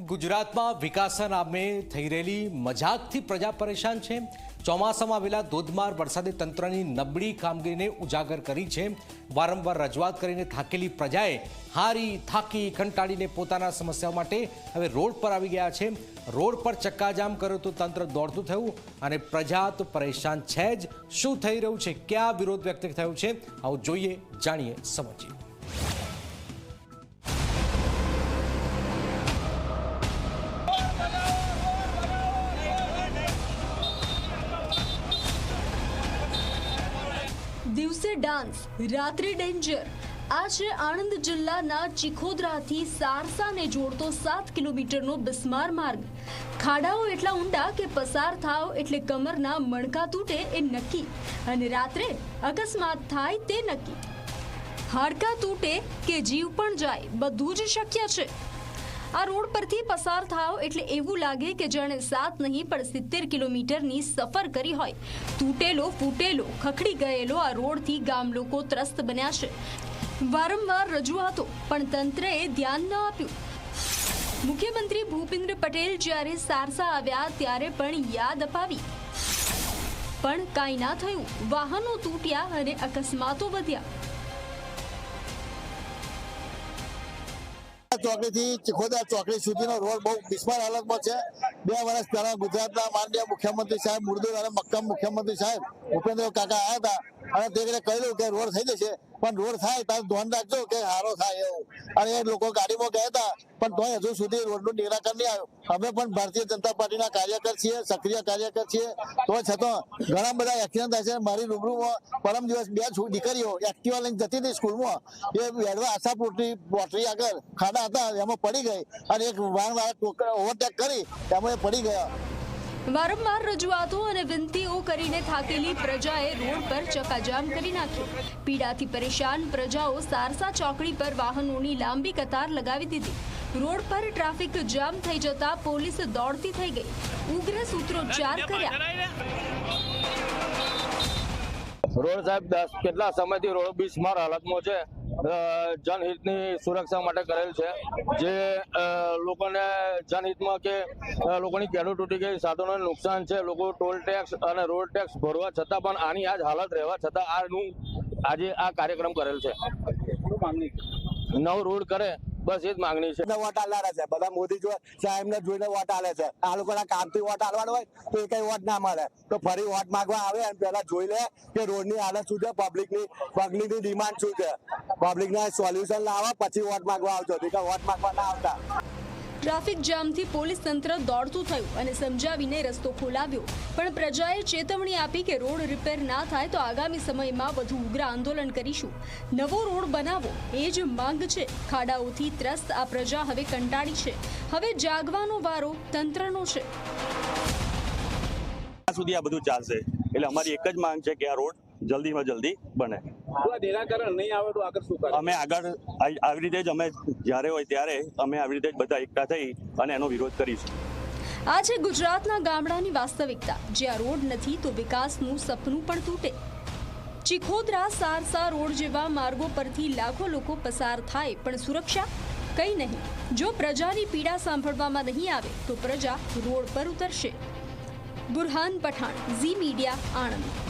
ગુજરાતમાં વિકાસના નામે થઈ રહેલી મજાકથી પ્રજા પરેશાન છે। ચોમાસામાં આવેલા ધોધમાર વરસાદે તંત્રની નબળી કામગીરીને ઉજાગર કરી છે। વારંવાર રજૂઆત કરીને થાકેલી પ્રજાએ હારી થાકી કંટાળીને પોતાના સમસ્યાઓ માટે હવે રોડ પર આવી ગયા છે। રોડ પર ચક્કાજામ કર્યો તો તંત્ર દોડતું થયું અને પ્રજા તો પરેશાન છે જ। શું થઈ રહ્યું છે, ક્યાં વિરોધ વ્યક્ત થયો છે, આવો જોઈએ, જાણીએ, સમજીએ। દિવસે ડાન્સ, રાત્રે ડેન્જર। આ છે આણંદ જિલ્લાના ચિખોદરાથી સારસાને જોડતો 7 કિલોમીટરનો બિસ્માર માર્ગ। ખાડાઓ એટલા ઊંડા કે પસાર થાવ એટલે કમરના મણકા તૂટે એ નક્કી, અને રાત્રે અકસ્માત થાય તે નક્કી। હાડકા તૂટે કે જીવ પણ જાય, બધું જ શક્ય છે। આ રોડ પરથી પસાર થાવ એટલે એવું લાગે કે જાણે 7 નહીં પણ 70 કિલોમીટરની સફર કરી હોય। તૂટેલો ફૂટેલો ખખડી ગયેલો આ રોડથી ગામ લોકો ત્રસ્ત બન્યા છે। વારંવાર રજૂઆતો પણ તંત્રએ ધ્યાન ન આપ્યું। મુખ્યમંત્રી ભૂપેન્દ્ર પટેલ જ્યારે સારસા આવ્યા ત્યારે પણ યાદ અપાવી, પણ કાંઈ ના થયું। વાહનો તૂટ્યા અને અકસ્માતો વધ્યા। ચોકડી થી ચિખોદર ચોકડી સુધીનો રોડ બહુ બિસ્માર હાલતમાં છે। 2 વર્ષ પહેલા ગુજરાતના માનનીય મુખ્યમંત્રી સાહેબ, મૃદુલ અને મક્કમ મુખ્યમંત્રી સાહેબ ભૂપેન્દ્ર કાકા આવ્યા હતા અને તે કહ્યું કે રોડ થઈ જશે, પણ રોડ થાય ત્યારે ધ્યાન રાખજો કે સારો થાય એવું। અને એ લોકો ગાડીમાં ગયા હતા, પણ તોય હજુ સુધી રોડનું નિરાકરણ નહીં આવ્યું। અમે પણ ભારતીય જનતા પાર્ટીના કાર્યકર છીએ, સક્રિય કાર્યકર છીએ, તો છતાં ઘણા બધા એક્સિડન્ટ થાય છે। મારી રૂબરૂમાં પરમ દિવસ 2 દીકરીઓ એક્ટિવા લઈને જતી હતી સ્કૂલમાં, એ વેડવા આશા પોટરી આગળ ખાડા હતા, એમાં પડી ગઈ અને એક વાહનવાળા ઓવરટેક કરી એમાં પડી ગયા। વારંવાર રજૂઆતો અને વિનંતીઓ કરીને થાકેલી પ્રજાએ રોડ પર ચક્કાજામ કરી નાખ્યો। પીડાથી પરેશાન પ્રજાઓ સારસા ચોકડી પર વાહનોની લાંબી કતાર લગાવી દીધી। રોડ પર ટ્રાફિક જામ થઈ જતા પોલીસ દોડતી થઈ ગઈ, ઉગ્ર સૂત્રોચ્ચાર કર્યા। રોડ સાહેબ કેટલા સમયથી રોડ બિસ્માર હાલતમાં છે। જનહિતની સુરક્ષા માટે કરેલ છે, જે લોકોને જનહિતમાં કે લોકોની કેડો તૂટી ગઈ, સાધનોને નુકસાન છે, લોકો ટોલ ટેક્સ અને રોડ ટેક્સ ભરવા છતાં પણ આની આ જ હાલત રહેવા છતાં આજે આ કાર્યક્રમ કરેલ છે। નવો રોડ કરે, બસ એ જ માંગણી છે। વોટ આલવાના છે બધા, મોદી સાહેબને જોઈને વોટ આલે છે। આ લોકોના કામથી વોટ આલવાનો હોય તો એ કઈ વોટ ના મળે, તો ફરી વોટ માંગવા આવે અને પહેલા જોઈ લે કે રોડની હાલત શું છે, પબ્લિકની ડિમાન્ડ શું છે, પબ્લિકના સોલ્યુશન લાવવા પછી વોટ માંગવા આવજો, વોટ માંગવા ના આવતા। ટ્રાફિક જામથી પોલીસ તંત્ર દોડતું થયું અને સમજાવીને રસ્તો ખોલાવ્યો, પણ પ્રજાએ ચેતવણી આપી કે રોડ રિપેર ના થાય તો આગામી સમયમાં વધુ ઉગ્ર આંદોલન કરીશું। નવો રોડ બનાવો એ જ માંગ છે। ખાડાઓથી ત્રસ્ત આ પ્રજા હવે કંટાળી છે, હવે જાગવાનો વારો તંત્રનો છે। સુધી આ બધું ચાલશે એટલે અમારી એક જ માંગ છે કે આ રોડ જલ્દીમાં જલ્દી બને। નિરાકરણ નહીં આવે તો આગળ શું કરે? અમે આગળ આવી રીતે જ અમે જ્યારે હોય ત્યારે અમે આવી રીતે જ બધા એકઠા થઈ અને એનો વિરોધ કરીશું। આ છે ગુજરાતના ગામડાની વાસ્તવિકતા, જ્યાં રોડ નથી તો વિકાસનું સપનું પણ તૂટે। ચિખોદરા સારસા રોડ જેવા માર્ગો પરથી લાખો લોકો પસાર થાય, પણ સુરક્ષા કંઈ નહીં। જો પ્રજાની પીડા સાંભળવામાં નહીં આવે તો પ્રજા રોડ પર ઉતરશે। બુરહાન પઠાણ, ઝી મીડિયા, આણંદ।